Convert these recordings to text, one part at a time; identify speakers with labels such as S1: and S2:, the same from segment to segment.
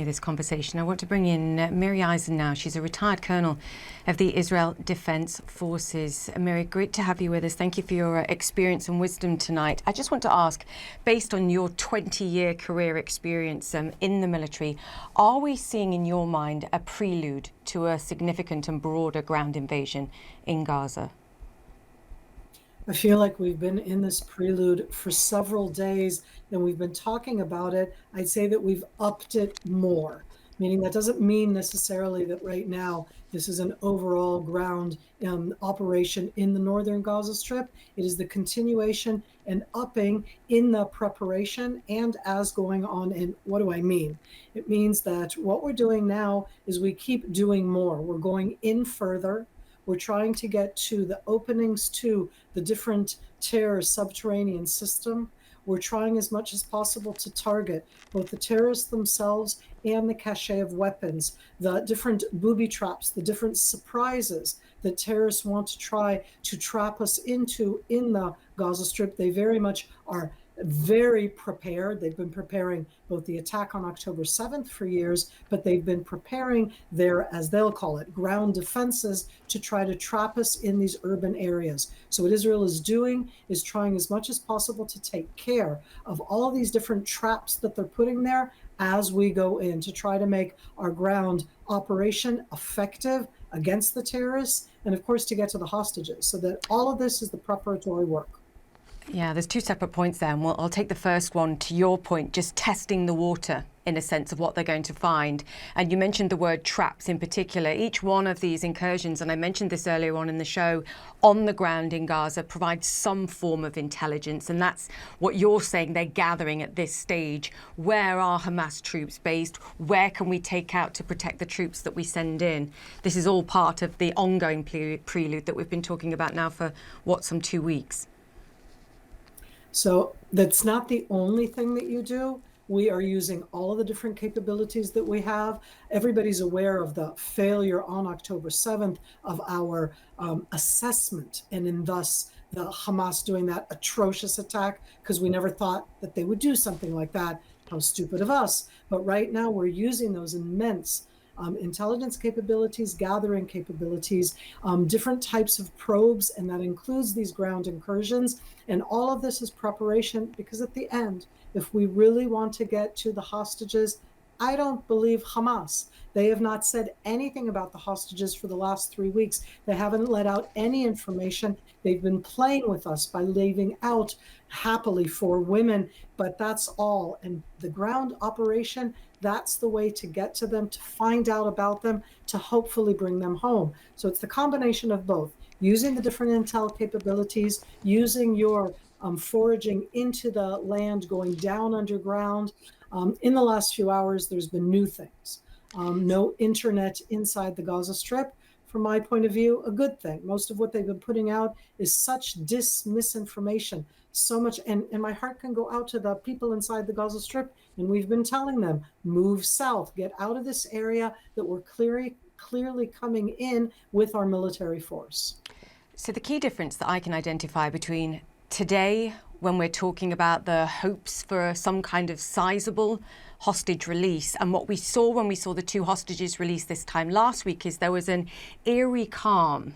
S1: continue this conversation, I want to bring in Miri Eisin now. She's a retired colonel of the Israel Defense Forces. Miri, great to have you with us. Thank you for your experience and wisdom tonight. I just want to ask, based on your 20-year career experience in the military, are we seeing in your mind a prelude to a significant and broader ground invasion in Gaza?
S2: I feel like we've been in this prelude for several days and we've been talking about it. I'd say that we've upped it more, meaning that doesn't mean necessarily that right now this is an overall ground operation in the northern Gaza Strip. It is the continuation and upping in the preparation and as going on. And what do I mean? It means that what we're doing now is we keep doing more. We're going in further. We're trying to get to the openings to the different terror subterranean system. We're trying as much as possible to target both the terrorists themselves and the cache of weapons, the different booby traps, the different surprises that terrorists want to try to trap us into in the Gaza Strip. They very much are very prepared. They've been preparing both the attack on October 7th for years, but they've been preparing their, as they'll call it, ground defenses to try to trap us in these urban areas. So what Israel is doing is trying as much as possible to take care of all these different traps that they're putting there as we go in to try to make our ground operation effective against the terrorists and, of course, to get to the hostages. So that all of this is the preparatory work.
S1: Yeah, there's two separate points there, and I'll take the first one to your point, just testing the water in a sense of what they're going to find. And you mentioned the word traps in particular. Each one of these incursions, and I mentioned this earlier on in the show, on the ground in Gaza provides some form of intelligence. And that's what you're saying they're gathering at this stage. Where are Hamas troops based? Where can we take out to protect the troops that we send in? This is all part of the ongoing prelude that we've been talking about now for, some 2 weeks.
S2: So that's not the only thing that you do. We are using all of the different capabilities that we have. Everybody's aware of the failure on October 7th of our assessment, and in thus the Hamas doing that atrocious attack, because we never thought that they would do something like that. How stupid of us. But right now we're using those immense intelligence capabilities, gathering capabilities, different types of probes, and that includes these ground incursions. And all of this is preparation, because at the end, if we really want to get to the hostages, I don't believe Hamas. They have not said anything about the hostages for the last 3 weeks. They haven't let out any information. They've been playing with us by leaving out happily for women, but that's all. And the ground operation, that's the way to get to them, to find out about them, to hopefully bring them home. So it's the combination of both, using the different intel capabilities, using your foraging into the land, going down underground. In the last few hours, there's been new things. No internet inside the Gaza Strip. From my point of view, a good thing. Most of what they've been putting out is such misinformation, so much. And my heart can go out to the people inside the Gaza Strip. And we've been telling them, move south, get out of this area that we're clearly coming in with our military force.
S1: So the key difference that I can identify between today, when we're talking about the hopes for some kind of sizable hostage release, and what we saw when we saw the 2 hostages released this time last week, is there was an eerie calm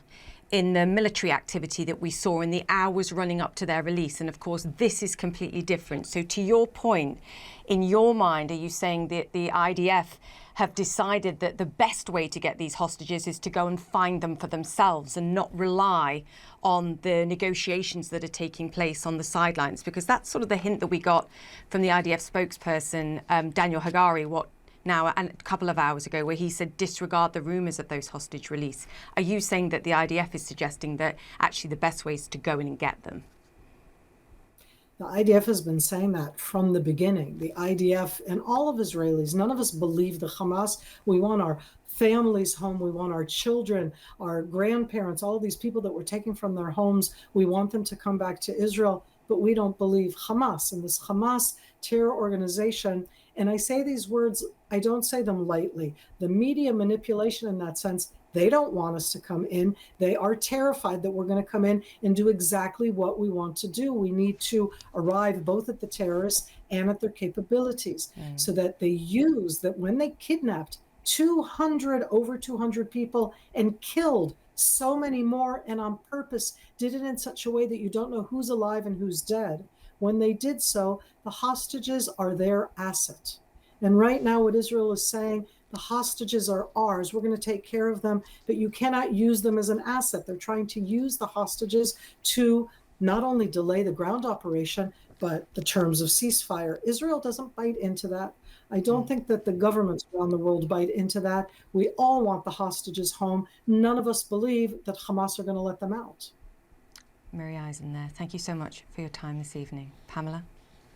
S1: in the military activity that we saw in the hours running up to their release. And of course, this is completely different. So to your point, in your mind, are you saying that the IDF have decided that the best way to get these hostages is to go and find them for themselves and not rely on the negotiations that are taking place on the sidelines? Because that's sort of the hint that we got from the IDF spokesperson, Daniel Hagari, now a couple of hours ago, where he said disregard the rumours of those hostage release. Are you saying that the IDF is suggesting that actually the best way is to go in and get them?
S2: The IDF has been saying that from the beginning. The IDF and all of Israelis, none of us believe the Hamas. We want our families home. We want our children, our grandparents, all of these people that were taken from their homes. We want them to come back to Israel, but we don't believe Hamas and this Hamas terror organization. And I say these words, I don't say them lightly. The media manipulation in that sense, they don't want us to come in. They are terrified that we're going to come in and do exactly what we want to do. We need to arrive both at the terrorists and at their capabilities, so that they use that when they kidnapped over 200 people and killed so many more, and on purpose did it in such a way that you don't know who's alive and who's dead. When they did so, the hostages are their asset. And right now, what Israel is saying, the hostages are ours. We're going to take care of them, but you cannot use them as an asset. They're trying to use the hostages to not only delay the ground operation, but the terms of ceasefire. Israel doesn't bite into that. I don't think that the governments around the world bite into that. We all want the hostages home. None of us believe that Hamas are going to let them out.
S1: Miri Eisen there. Thank you so much for your time this evening. Pamela?